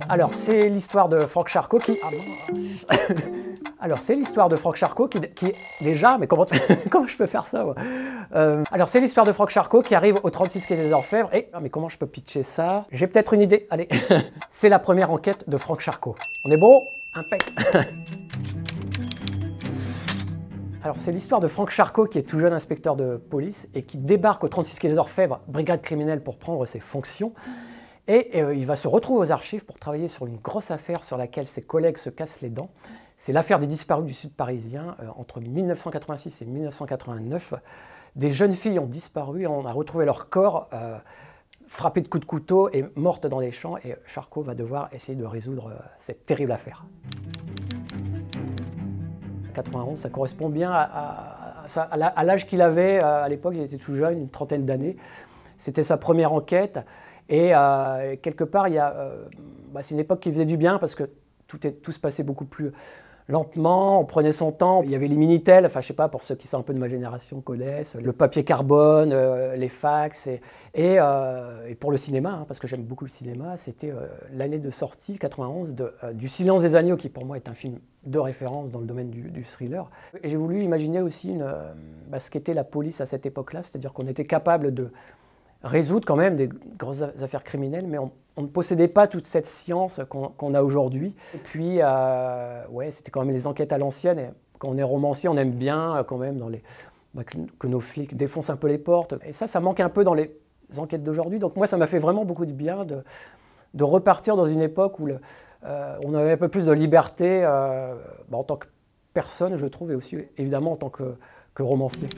Alors, c'est l'histoire de Franck Charcot qui... Alors, c'est l'histoire de Franck Charcot qui... Déjà, mais comment, comment je peux faire ça moi Alors, c'est l'histoire de Franck Charcot qui arrive au 36 quai des Orfèvres. Et... mais comment je peux pitcher ça? J'ai peut-être une idée. Allez, c'est la première enquête de Franck Charcot. On est bon? Impec. Alors, c'est l'histoire de Franck Charcot qui est tout jeune inspecteur de police et qui débarque au 36 quai des Orfèvres, brigade criminelle pour prendre ses fonctions. Et il va se retrouver aux archives pour travailler sur une grosse affaire sur laquelle ses collègues se cassent les dents. C'est l'affaire des disparus du Sud parisien. Entre 1986 et 1989, des jeunes filles ont disparu, on a retrouvé leur corps frappés de coups de couteau et mortes dans les champs. Et Charcot va devoir essayer de résoudre cette terrible affaire. 91, ça correspond bien à l'âge qu'il avait à l'époque. Il était tout jeune, une trentaine d'années. C'était sa première enquête. Et quelque part, c'est une époque qui faisait du bien parce que tout se passait beaucoup plus lentement, on prenait son temps. Il y avait les Minitel, enfin je sais pas, pour ceux qui sont un peu de ma génération connaissent, le papier carbone, les fax. Et pour le cinéma, hein, parce que j'aime beaucoup le cinéma, c'était l'année de sortie, 91, du Silence des agneaux, qui pour moi est un film de référence dans le domaine du thriller. Et j'ai voulu imaginer aussi ce qu'était la police à cette époque-là, c'est-à-dire qu'on était capable de résoudre quand même des grosses affaires criminelles, mais on ne possédait pas toute cette science qu'on a aujourd'hui. Et puis, ouais, c'était quand même les enquêtes à l'ancienne. Et quand on est romancier, on aime bien quand même que nos flics défoncent un peu les portes. Et ça manque un peu dans les enquêtes d'aujourd'hui. Donc moi, ça m'a fait vraiment beaucoup de bien de repartir dans une époque où on avait un peu plus de liberté en tant que personne, je trouve, et aussi évidemment en tant que romancier.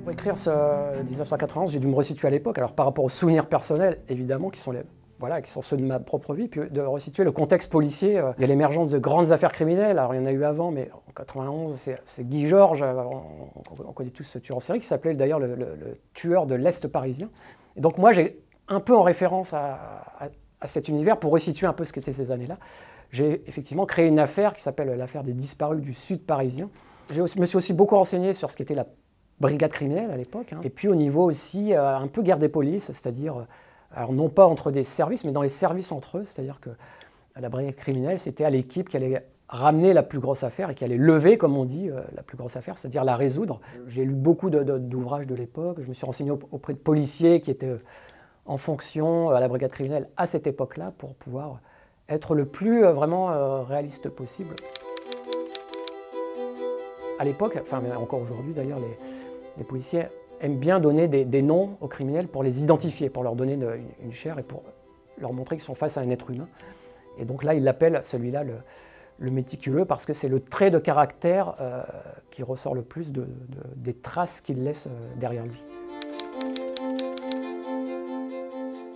Pour écrire ce 1991, j'ai dû me resituer à l'époque. Alors par rapport aux souvenirs personnels, évidemment, qui sont ceux de ma propre vie, puis de resituer le contexte policier. Il y a l'émergence de grandes affaires criminelles. Alors il y en a eu avant, mais en 91, c'est Guy Georges, on connaît tous ce tueur en série, qui s'appelait d'ailleurs le tueur de l'Est parisien. Et donc moi, j'ai un peu en référence à cet univers pour resituer un peu ce qu'étaient ces années-là. J'ai effectivement créé une affaire qui s'appelle l'affaire des disparus du Sud parisien. Je me suis aussi beaucoup renseigné sur ce qu'était la brigade criminelle à l'époque, hein. Et puis au niveau aussi un peu guerre des polices, c'est-à-dire, alors non pas entre des services, mais dans les services entre eux, c'est-à-dire que la brigade criminelle, c'était à l'équipe qui allait ramener la plus grosse affaire et qui allait lever, comme on dit, la plus grosse affaire, c'est-à-dire la résoudre. J'ai lu beaucoup d'ouvrages de l'époque, je me suis renseigné auprès de policiers qui étaient en fonction à la brigade criminelle à cette époque-là pour pouvoir être le plus vraiment réaliste possible. À l'époque, enfin encore aujourd'hui d'ailleurs, les policiers aiment bien donner des noms aux criminels pour les identifier, pour leur donner une chair et pour leur montrer qu'ils sont face à un être humain. Et donc là, ils l'appellent celui-là le méticuleux parce que c'est le trait de caractère qui ressort le plus des traces qu'il laisse derrière lui.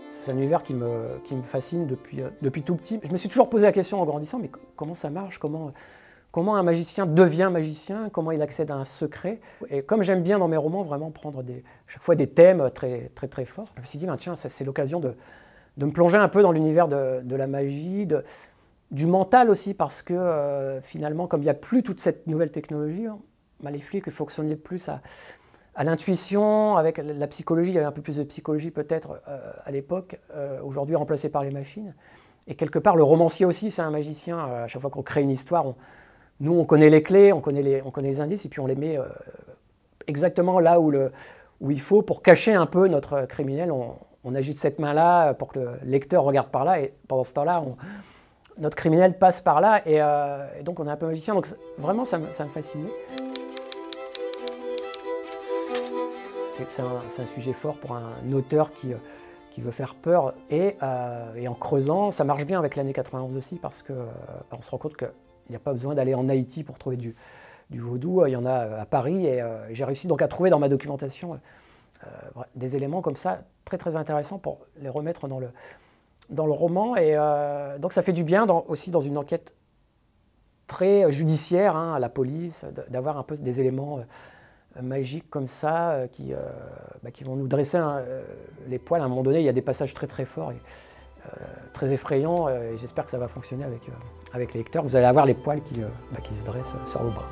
C'est un univers qui me fascine depuis tout petit. Je me suis toujours posé la question en grandissant, mais comment ça marche, comment un magicien devient magicien, comment il accède à un secret. Et comme j'aime bien dans mes romans vraiment prendre chaque fois des thèmes très, très, très forts, je me suis dit, tiens, c'est l'occasion de me plonger un peu dans l'univers de la magie, du mental aussi, parce que finalement, comme il n'y a plus toute cette nouvelle technologie, les flics fonctionnaient plus à l'intuition, avec la psychologie. Il y avait un peu plus de psychologie peut-être à l'époque, aujourd'hui remplacée par les machines. Et quelque part, le romancier aussi, c'est un magicien. À chaque fois qu'on crée une histoire, nous, on connaît les clés, on connaît les indices, et puis on les met exactement là où il faut pour cacher un peu notre criminel. On agite cette main-là pour que le lecteur regarde par là, et pendant ce temps-là, notre criminel passe par là, et donc on est un peu magicien. Donc vraiment, ça me fascinait. C'est un sujet fort pour un auteur qui veut faire peur, et en creusant, ça marche bien avec l'année 91 aussi, parce qu'on se rend compte que il n'y a pas besoin d'aller en Haïti pour trouver du vaudou, il y en a à Paris, et j'ai réussi donc à trouver dans ma documentation des éléments comme ça, très très intéressants pour les remettre dans le roman, et donc ça fait du bien aussi dans une enquête très judiciaire, hein, à la police, d'avoir un peu des éléments magiques comme ça, qui vont nous dresser les poils. À un moment donné, il y a des passages très très forts, très effrayant, et j'espère que ça va fonctionner avec les lecteurs. Vous allez avoir les poils qui se dressent sur vos bras.